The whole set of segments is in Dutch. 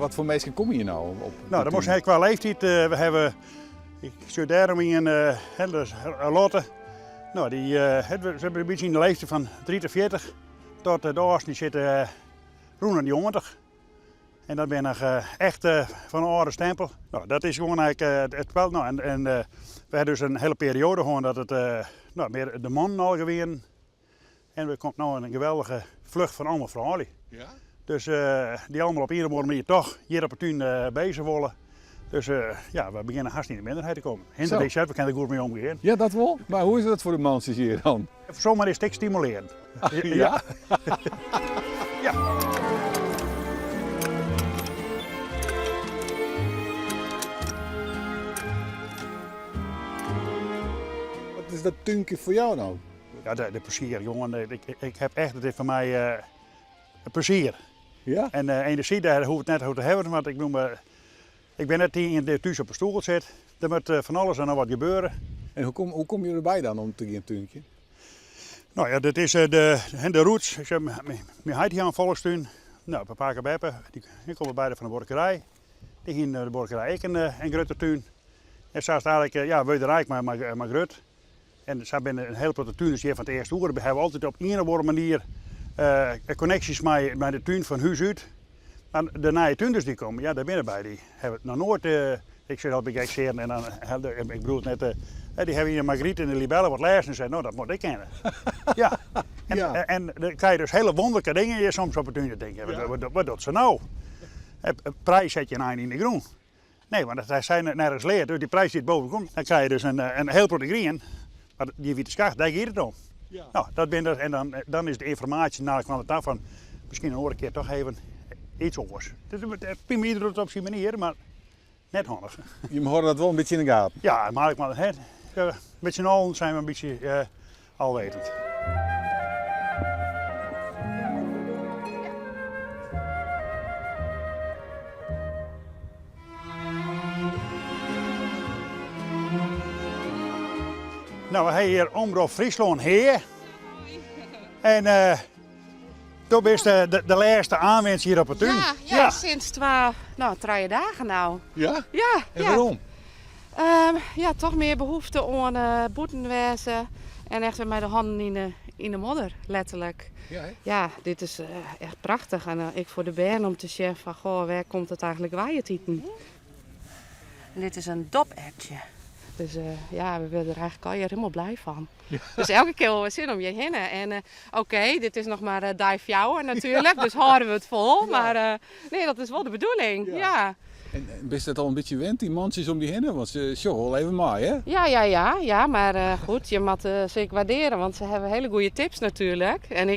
Wat voor mensen kom je nou op? Nou, dat moest hij qua leeftijd. We hebben, ik studeer hem in Lotte. Nou, ze hebben een beetje in de leeftijd van 43 tot de oudste die zitten rond de 90. En dat ben ik echt van een oude stempel. Nou, dat is gewoon eigenlijk het spel. Nou, en we hebben dus een hele periode gewoon dat het meer de man al geweest. En er komt nu een geweldige vlucht van allemaal vrouwen. Ja? Dus die allemaal op een of andere manier toch hier op het tuin bezig willen. Dus ja, we beginnen haast in de minderheid te komen. Hinder deze uit, we kunnen er goed mee omgaan. Ja, dat wel. Maar hoe is dat voor de mensen hier dan? Zomaar is het stimulerend. Ja? Ja. Wat is dat tuinkje voor jou nou? Ja, de plezier, jongen. Ik heb echt, het is voor mij een plezier. Ja? En energie, daar hoef ik het net over te hebben, want ik ben net hier thuis op een stoel gezet. Er moet van alles en nog wat gebeuren. En hoe kom je erbij dan om te gaan tuintje? Nou ja, dat is de roots. Ik heb mijn huid hier aan volkstuin. Nou, een paar keer die komen beide van de borkerij. Die hier in de borkerij ook een grote tuin. En zo is het eigenlijk, ja, we rijk maar groot. En ze hebben een hele grote tuin, dus hier van het eerste uur. We hebben altijd op een of andere manier connecties met de tuin van huis uit. Maar de nieuwe tuinders die komen, ja, daar binnenbij, die hebben het nog nooit. Ik zeg dat ik zeer en dan, ik bedoel het net, die hebben hier Margriet en de Libelle wat lezen en zeiden, nou dat moet ik kennen. Ja. En dan krijg je dus hele wonderlijke dingen je soms op het tuin denken. Ja. Wat doet ze nou? Prijs zet je nou in de groen. Nee, want hij zijn nergens leert, dus die prijs die boven komt, dan krijg je dus een heel grote green. Maar die witte schacht, daar gaat het om. Ja. Nou, dat ben er, en dan is de informatie naar kwam het af van misschien een andere keer toch even iets anders. Het prima iedereen op zijn manier, maar net handig. Je hoort dat wel een beetje in de gaten. Ja, maar met z'n allen zijn we een beetje alwetend. Nou, we hebben hier Omroep Friesland hier. En toen is de laatste aanwinst hier op het tuin. Ja, sinds 3 dagen nou. Ja? Ja. En waarom? Ja, toch meer behoefte aan boetenwezen en echt met de handen in de modder, letterlijk. Ja, hè? Ja, dit is echt prachtig. En ik voor de band om te zeggen van, goh, waar komt het eigenlijk waaien? Dit is een dopertje. Dus ja, we willen er eigenlijk al helemaal blij van. Ja. Dus elke keer wel zin om je heen. En oké, dit is nog maar dive jouwen natuurlijk, dus houden we het vol. Ja. Maar nee, dat is wel de bedoeling. Ja. En ben je dat al een beetje wend, die mansjes om die heen? Want ze sjoggen wel even maar, hè? Ja, maar goed, je moet zeker waarderen, want ze hebben hele goede tips natuurlijk. En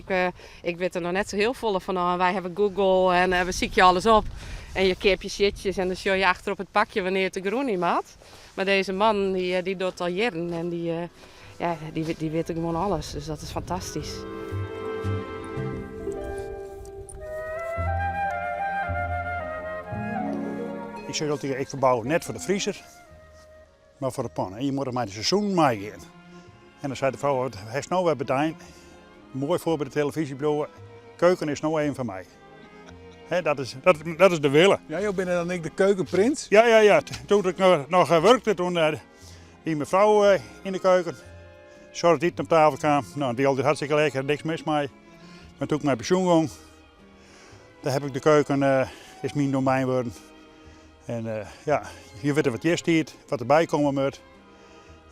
ik weet er nog net zo heel vol van. Wij hebben Google en we zieken je alles op. En je keert je shitjes en dan show je achter op het pakje wanneer het de groen in maakt. Maar deze man die doet al jaren en die weet gewoon alles. Dus dat is fantastisch. Ik zeg altijd, ik verbouw net voor de vriezer, maar voor de pan. En je moet er maar het seizoen mee gaan. En dan zei de vrouw, hij is nou weer betaald. Mooi voor bij de televisiebureau. Keuken is nou een van mij. He, dat is de willen. Ja, jij bent dan ik de keukenprins? Ja. Toen ik nog werkte, toen die mevrouw in de keuken. Zorgde die op tafel kwam. Nou, die altijd hartstikke lekker, niks mis mee. Maar toen ik mijn pensioen ging, daar heb ik de keuken, is mijn domein geworden. En ja, je weet wat je stiert, wat erbij komen moet.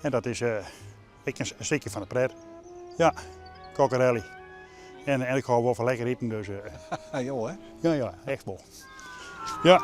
En dat is een stukje van de pret. Ja, kokkerelli. En ik hou wel van lekker eten, dus... Ja, hè? Ja, echt wel. Ja.